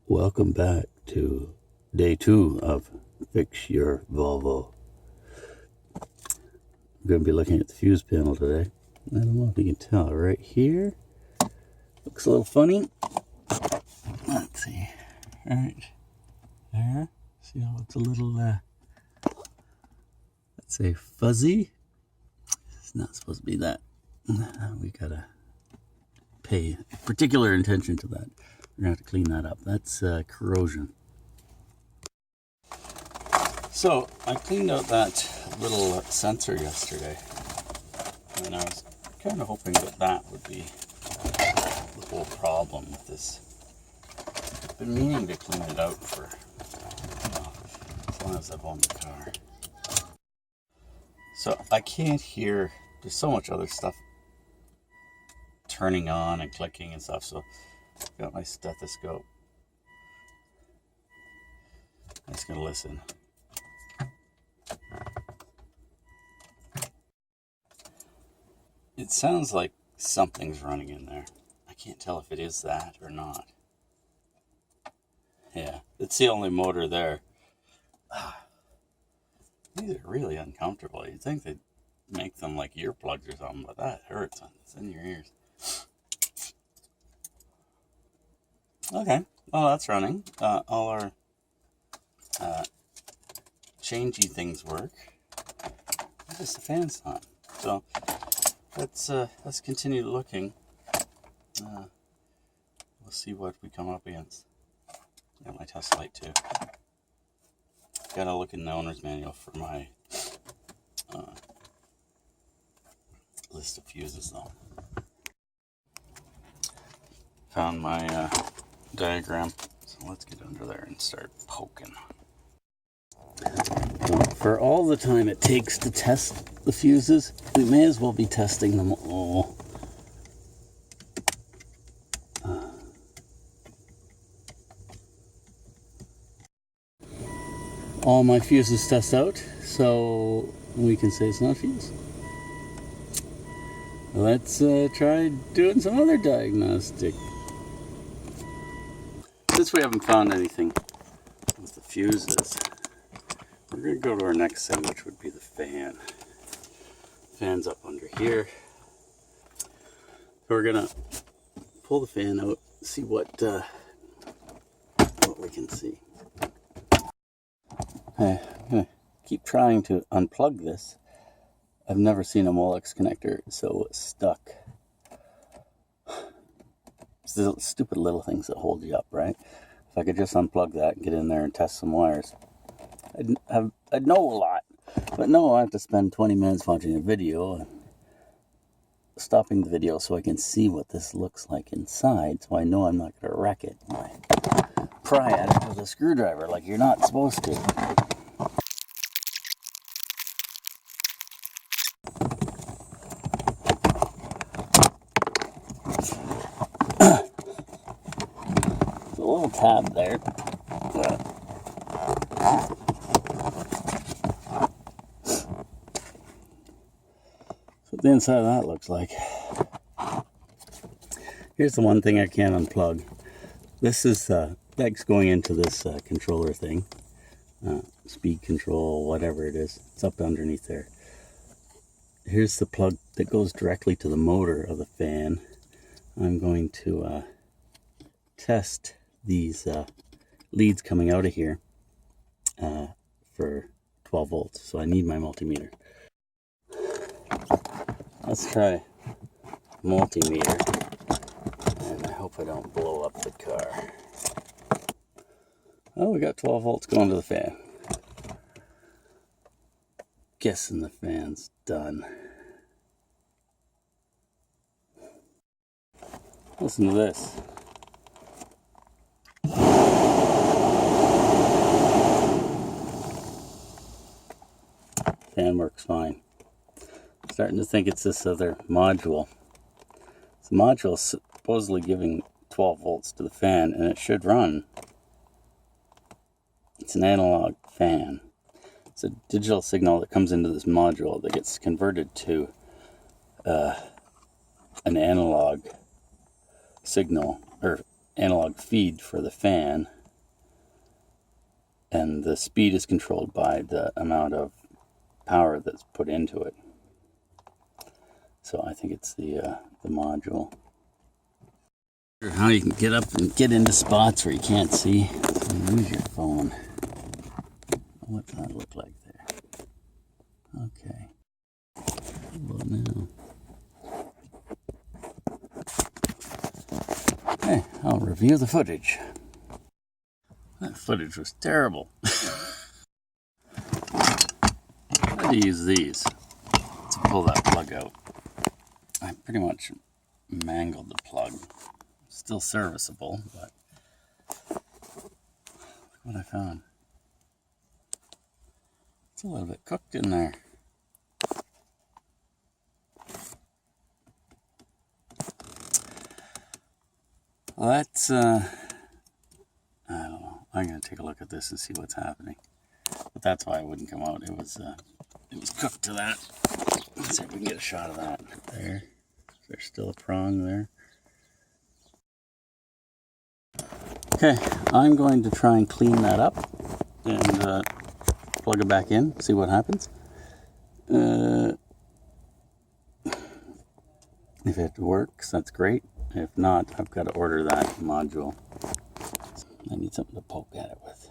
Welcome back to day 2 of Fix Your Volvo. I'm going to be looking at the fuse panel today. I don't know if you can tell right here. Looks a little funny. Let's see. Right there. See how it's a little, let's say fuzzy. It's not supposed to be that. We gotta pay particular attention to that. We're gonna have to clean that up. That's corrosion. So I cleaned out that little sensor yesterday, and I was kind of hoping that would be the whole problem with this. I've been meaning to clean it out for, as long as I've owned the car. So I can't hear, there's so much other stuff turning on and clicking and stuff, so I've got my stethoscope. I'm just gonna listen. It sounds like something's running in there. I can't tell if it is that or not. Yeah, it's the only motor there. These are really uncomfortable. You'd think they'd make them like earplugs or something, but that hurts. It's in your ears. Okay, well that's running. All our changey things work. I guess the fan's on. So let's continue looking. We'll see what we come up against. Got my test light too. Gotta look in the owner's manual for my list of fuses though. Found my diagram, so let's get under there and start poking. For all the time it takes to test the fuses, we may as well be testing them all. All my fuses test out, so we can say it's not a fuse. Let's try doing some other diagnostic. Since we haven't found anything with the fuses, we're going to go to our next thing, which would be the fan. Fan's up under here. So we're going to pull the fan out, see what we can see. Okay, I'm going to keep trying to unplug this. I've never seen a Molex connector so stuck. It's the stupid little things that hold you up, right? If I could just unplug that and get in there and test some wires, I'd know a lot. But no, I have to spend 20 minutes watching a video and stopping the video so I can see what this looks like inside, so I know I'm not going to wreck it. I pry at it with a screwdriver like you're not supposed to. A little tab there. That's what the inside of that looks like. Here's the one thing I can't unplug. This is that's going into this controller thing, speed control, whatever it is. It's up underneath there. Here's the plug that goes directly to the motor of the fan. I'm going to test these leads coming out of here for 12 volts. So I need my multimeter. Let's try multimeter, and I hope I don't blow up the car. Oh, we got 12 volts going to the fan. Guessing the fan's done. Listen to this. Fan works fine. Starting to think it's this other module. This module is supposedly giving 12 volts to the fan, and it should run. It's an analog fan. It's a digital signal that comes into this module that gets converted to an analog signal, or analog feed for the fan, and the speed is controlled by the amount of power that's put into it. So I think it's the module. How you can get up and get into spots where you can't see. So use your phone. What's that look like there? Okay. Well, now. Okay, I'll review the footage. That footage was terrible. I had to use these to pull that plug out. I pretty much mangled the plug. Still serviceable, but look what I found. It's a little bit cooked in there. Well, that's, I don't know. I'm going to take a look at this and see what's happening. But that's why it wouldn't come out. It was cooked to that. Let's see if we can get a shot of that. There. There's still a prong there. Okay, I'm going to try and clean that up and plug it back in, see what happens. If it works, that's great. If not, I've got to order that module. I need something to poke at it with.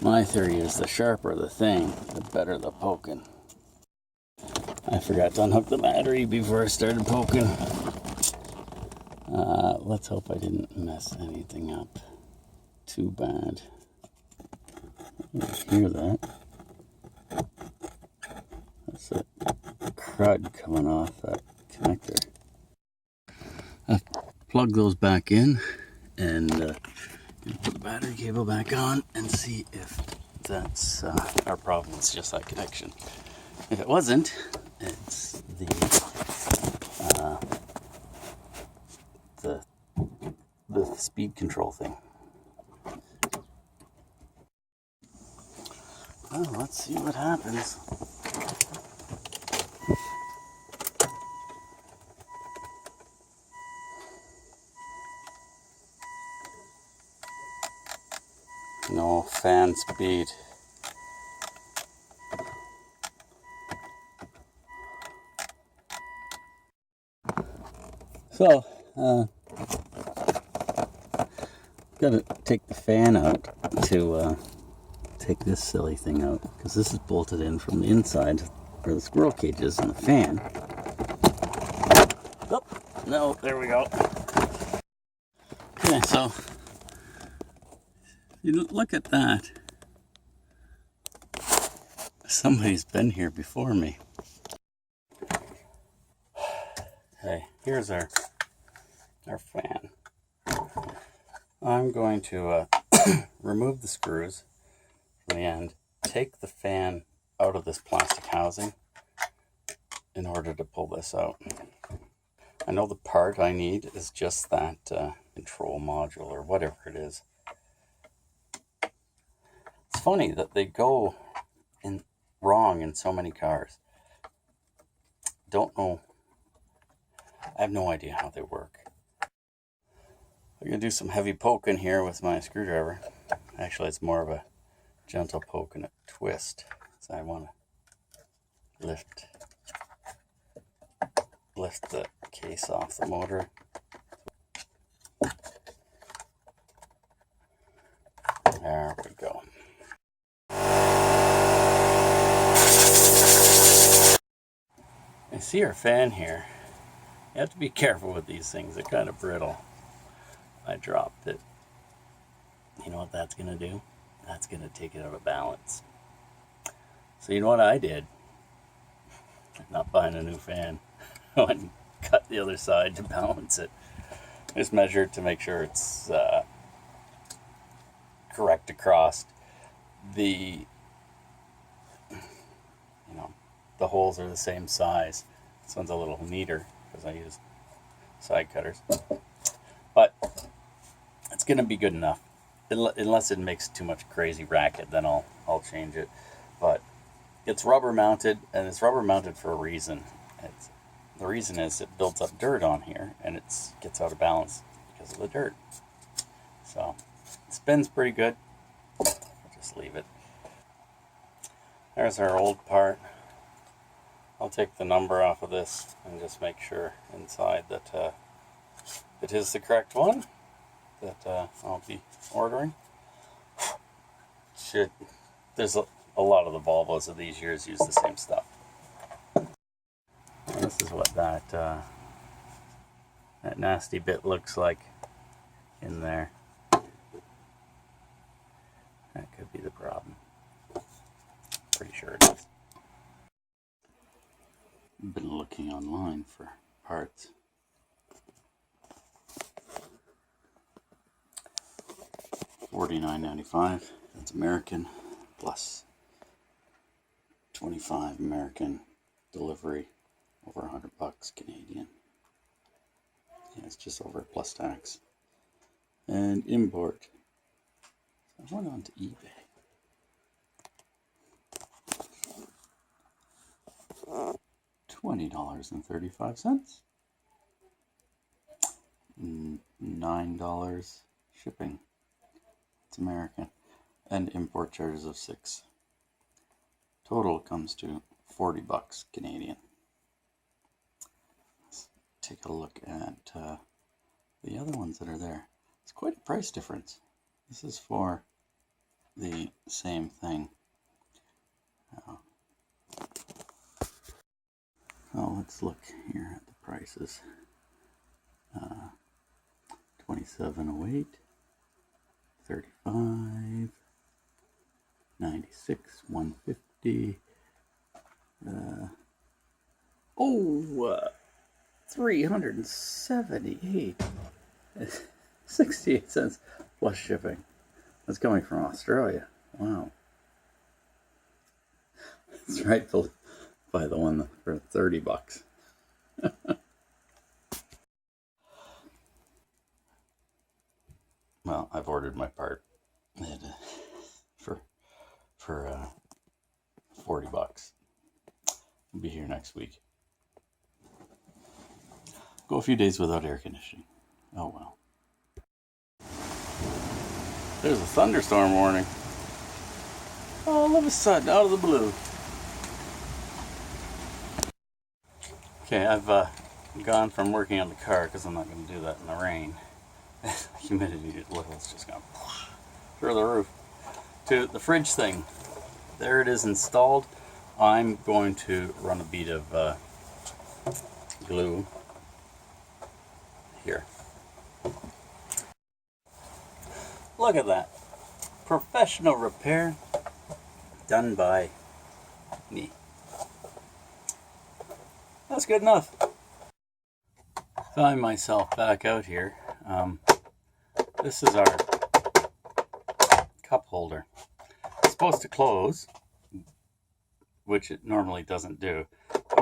My theory is the sharper the thing, the better the poking. I forgot to unhook the battery before I started poking. Let's hope I didn't mess anything up too bad. I hear that. That's a crud coming off that connector. I'll plug those back in and put the battery cable back on and see if that's our problem. It's just that connection. If it wasn't, it's the speed control thing. Well, let's see what happens. No fan speed. So, gotta take the fan out to take this silly thing out, because this is bolted in from the inside where the squirrel cage is and the fan. Oh, no, there we go. Okay, so you look at that. Somebody's been here before me. Hey, here's our fan. I'm going to remove the screws from the end, take the fan out of this plastic housing in order to pull this out. I know the part I need is just that control module or whatever it is. It's funny that they go wrong in so many cars. Don't know. I have no idea how they work. I'm going to do some heavy poking here with my screwdriver. Actually, it's more of a gentle poke and a twist. So I want to lift the case off the motor. There we go. I see our fan here. You have to be careful with these things. They're kind of brittle. I dropped it. You know what that's going to do? That's going to take it out of balance. So you know what I did? I'm not buying a new fan. I went and cut the other side to balance it. Just measured to make sure it's correct across. The holes are the same size. This one's a little neater because I use side cutters. But it's going to be good enough. Unless it makes too much crazy racket, then I'll change it. But it's rubber mounted, and it's rubber mounted for a reason. the reason is it builds up dirt on here and it gets out of balance because of the dirt. So it spins pretty good. I'll just leave it. There's our old part. I'll take the number off of this and just make sure inside that it is the correct one that I'll be ordering. There's a lot of the Volvos of these years use the same stuff. And this is what that nasty bit looks like in there. That could be the problem. Pretty sure it is. I've been looking online for parts. $49.95. That's American, plus 25 American delivery, over $100 Canadian. Yeah, it's just over plus tax. And import. I went on to eBay. $20.35. $9 shipping. It's American. And import charges of $6. Total comes to $40 Canadian. Let's take a look at the other ones that are there. It's quite a price difference. This is for the same thing. Oh, let's look here at the prices. $27.08, $35, $96, $150. $378, 68 cents plus shipping. That's coming from Australia. Wow. That's right. Buy the one for $30. Well, I've ordered my part for $40. I'll be here next week. Go a few days without air conditioning. Oh well. There's a thunderstorm warning. All of a sudden, out of the blue. Okay, I've gone from working on the car, because I'm not going to do that in the rain. Humidity level's just gone through the roof. To the fridge thing. There it is installed. I'm going to run a bead of glue here. Look at that. Professional repair done by me. That's good enough. Find myself back out here. This is our cup holder. It's supposed to close, which it normally doesn't do.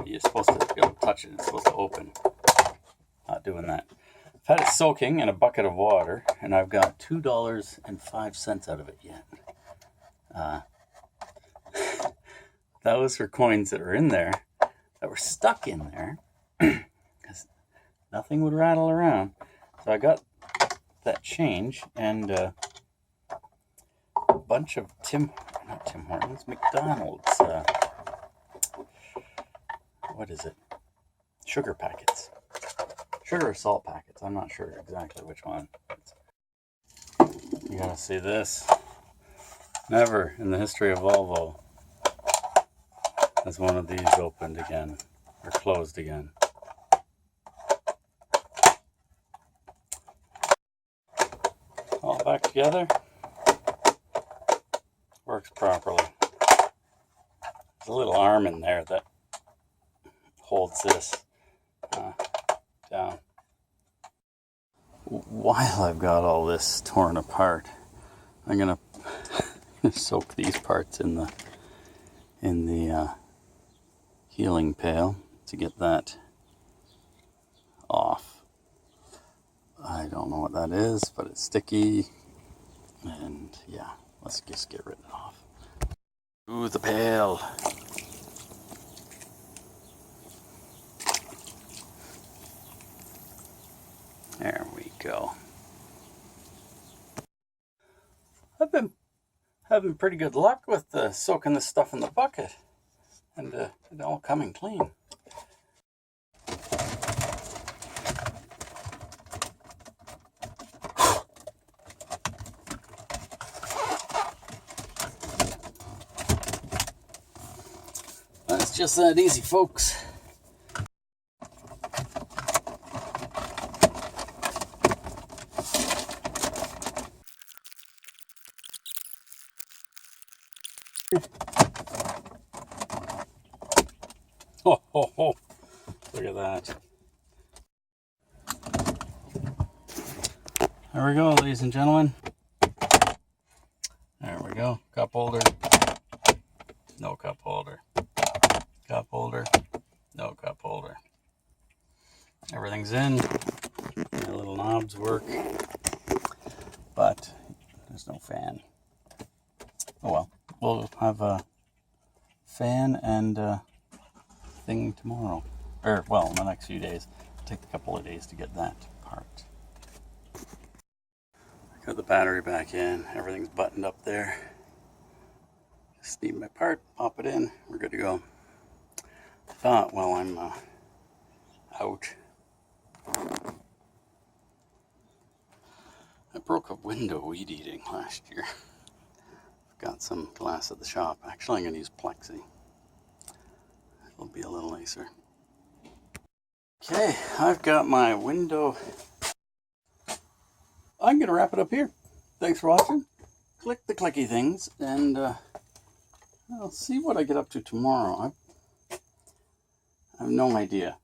You're supposed to be able to touch it. It's supposed to open. Not doing that. I've had it soaking in a bucket of water, and I've got $2.05 out of it yet. Those were coins that were in there, that were stuck in there, because nothing would rattle around. So I got that change, and a bunch of McDonald's, what is it? Sugar packets. Sugar or salt packets. I'm not sure exactly which one. You gotta see this. Never in the history of Volvo has one of these opened again, or closed again. All back together. Works properly. There's a little arm in there that holds this down. While I've got all this torn apart, I'm gonna soak these parts in the healing pail to get that off. I don't know what that is, but it's sticky, and yeah, let's just get rid of it off. Ooh, the pail. go. I've been having pretty good luck with soaking this stuff in the bucket and it all coming clean. It's just that easy, folks. Oh, ho, ho. Look at that. There we go, ladies and gentlemen. There we go. Cup holder. No cup holder. Cup holder. No cup holder. Everything's in. The little knobs work. But there's no fan. Oh well. We'll have a fan and thing tomorrow. Or, well, in the next few days. It'll take a couple of days to get that part. Got the battery back in. Everything's buttoned up there. Just need my part, pop it in, we're good to go. I thought while I'm out, I broke a window weed eating last year. Got some glass at the shop. Actually, I'm going to use plexi. It'll be a little nicer. Okay, I've got my window. I'm going to wrap it up here. Thanks for watching. Click the clicky things, and I'll see what I get up to tomorrow. I have no idea.